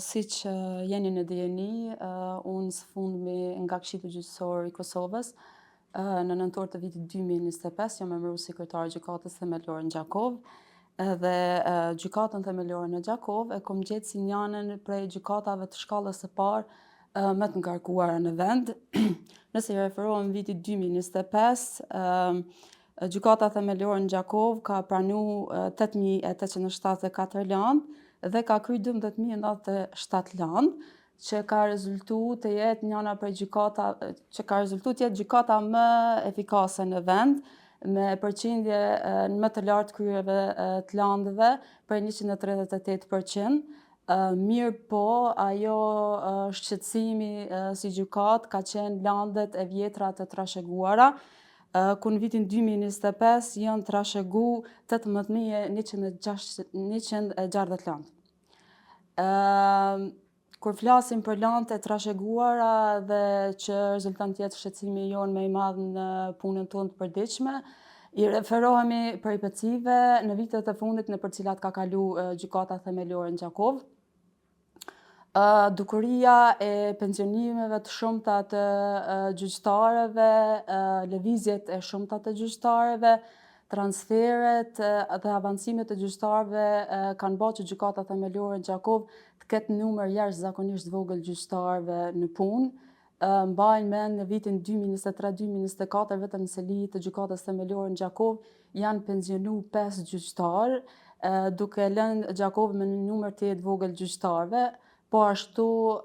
Siç jeni në dijeni, unë së fundmi nga Këshilli Gjyqësor i Kosovës, në nëntor të vitit 2025, jam emëruar sekretare gjykatës themelore në Gjakov, edhe gjykatën themelore në Gjakov e kom gjetë si njënën prej gjykatave të shkallës së parë më të ngarkuara në vend. Nëse i referohem vitit 2025, gjykata themelore në Gjakov ka pranu 8.874 landë dhe ka kry 12.097 landë, që ka rezultu të jetë njëna prej gjykata më efikase në vend, me përqindje më të lartë kryerjeve të landëve për 138%. Mirë po, ajo shqetësimi si gjykat ka qenë landet e vjetra të trasheguara, ku në vitin 2025 janë trashegu 18.160 landë. Kur flasim për landë e trasheguara dhe që rezulton të jetë shqetësimi jonë më i madh në punën tonë të përditshme, i referohemi përipëcive në vitet e fundit në për cilat ka kalu gjykata themelore në Gjakov. Dukuria e pensionimeve të shumta të gjyqtarëve, lëvizjet e shumta të gjyqtarëve, transferet dhe avancimet e gjyqtarëve kanë bërë që gjykata themelore në Gjakov të ketë numër jashtëzakonisht vogël gjyqtarëve në punë. Mbajnë mend në vitin 2023-2024 vetëm në seli të gjykatës themelore në Gjakov janë pensionu 5 gjyqtarë, duke lënë Gjakov me një numër të jetë vogël gjyqtarëve. Po ashtu,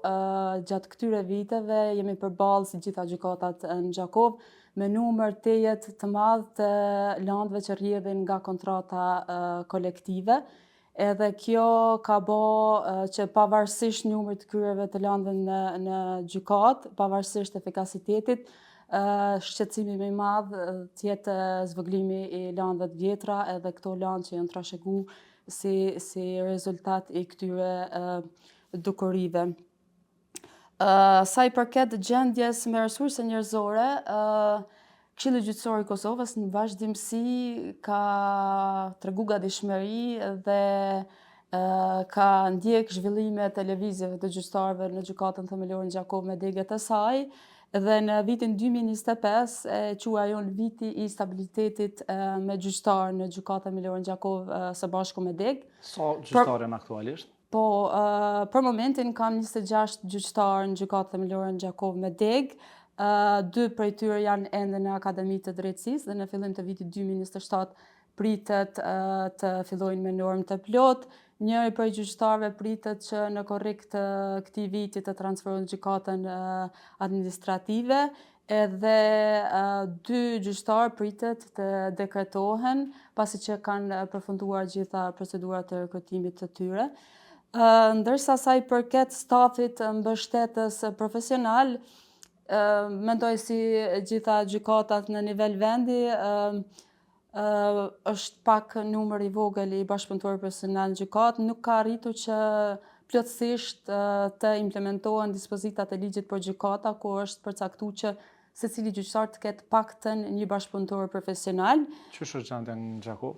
gjatë këtyre viteve jemi përballë si gjitha gjykatat në Gjakov me numër të jetë të madh të landëve që rrjedhin nga kontrata kolektive. Edhe kjo ka bërë që pavarësisht numrit të kryerjeve të landëve në gjykat, pavarësisht efikasitetit, shqetësimi më i madh të jetë zvëgëlimi i landëve të vjetra, edhe këto landë që janë trashegu si rezultat i këtyre dukurive. Sa i përket gjendjes me resurse njerëzore, Këshilli Gjyqësor i Kosovës në vazhdimsi ka tregu gatishmëri dhe ka ndjek zhvillimet e lëvizjeve të gjyqtarëve në gjykatën themelore në Gjakov me degët e saj, dhe në vitin 2025 e quaj jonë viti i stabilitetit me gjyqtarë në gjykatën themelore në Gjakov së bashku me degë. Sa gjyqtarë janë aktualisht? Po, për momentin kam 26 gjyqtarë në gjykatën themelore në Gjakov me degë. 2 prej tyre janë ende në Akademitë të Drejtësisë dhe në fillim të vitit 2027 pritet të fillojnë me normë të plot. Njëri prej gjyqtarëve pritet që në korrik të këtij viti të transferohet në gjykatën administrative, edhe 2 gjyqtarë pritet të dekretohen pasi që kanë përfunduar gjitha procedurat të rekrutimit të tyre. Ndërsa sa i përket stafit mbështetës profesional, mendoj si gjitha gjykatat në nivel vendi, është pak numër i vogël i bashkëpunëtorëve profesional në gjykat, nuk ka arritur që plotësisht të implementohen dispozitat e ligjit për gjykata, ku është përcaktuar që secili gjyqtar të ketë paktën një bashkëpunëtor profesional. Ç'është gjendja në Gjakov?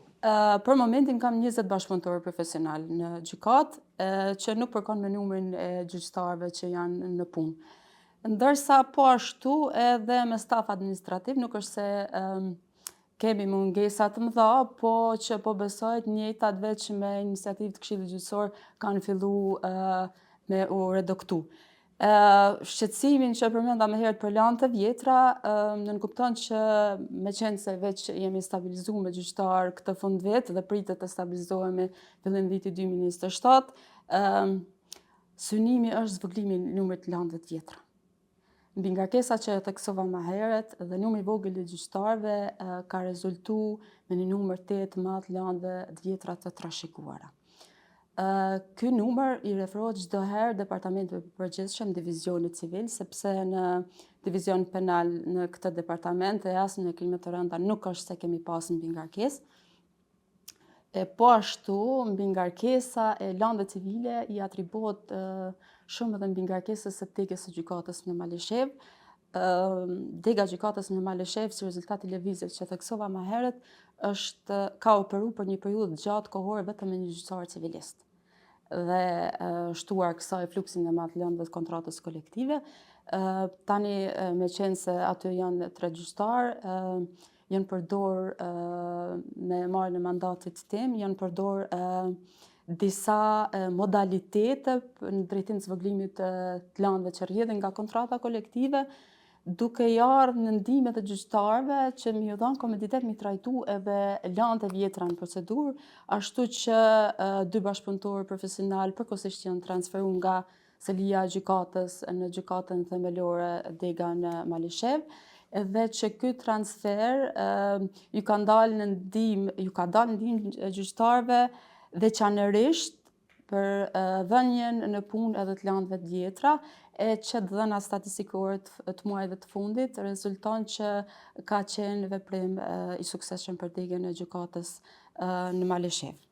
Për momentin kam 20 bashkëpunëtorë profesional në gjykat, që nuk përkon me numrin e gjyqtarëve që janë në punë. Ndërsa po ashtu edhe me staf administrativ, nuk është se kemi mungesa të mëdha, po që po besoj të njëjtat veç me iniciativë të Këshillit Gjyqësor kanë filluar me u reduktu. Shqetësimin që përmenda më herët për landë të vjetra, nënkupton që me qenë se veç jemi stabilizuar me gjyqtar këtë fund vit dhe pritet të stabilizohemi fillim viti 2027, synimi është zvëgëlimi i numrit të landëve të vjetra. Mbi ngarkesa që theksova më herët dhe numri i vogël i gjyqtarëve ka rezultu me një numër të madh landëve të vjetra të trashëguara. Ky numër i referohet çdo herë departamenteve të përgjithshëm, divizionit civil, sepse në divizion penal në këtë departament e as në krimet të rënda nuk është se kemi pas mbi ngarkesë. Po ashtu, mbi ngarkesa e landëve civile i atribuohet shumë edhe mbi ngarkesës së degës së gjykatës në Maleshev. Dega gjykatës në Maleshev, si rezultat i lëvizjes që theksova më herët, ka operuar për një periudhë gjatë kohore vetëm me një gjyqtar civilist. dhe shtuar kësaj fluksin e madh lëndëve të kontratës kolektive. Tani me qenë se aty janë 3 gjyqtar, janë përdor me marrjen e mandatit tim, janë përdor disa modalitete në drejtim të zvogëlimit të lëndëve që rrjedhin nga kontrata kolektive, duke i ardhur në ndihmë të gjyqtarëve që më ju dhanë komoditet mi trajtu edhe lëndët e vjetra në procedurë, ashtu që 2 bashkëpunëtorë profesional përkohësisht janë transferuar nga selia e gjykatës në gjykatën themelore Dega në Malishev, edhe që ky transfer ju ka dalë në ndihmë gjyqtarëve veçanërisht për dhënien në punë edhe të lëndëve të vjetra, e që dhëna statistikore të muajve të fundit rezulton që ka qenë veprim i suksesshëm për Degën e gjykatës në Malishev.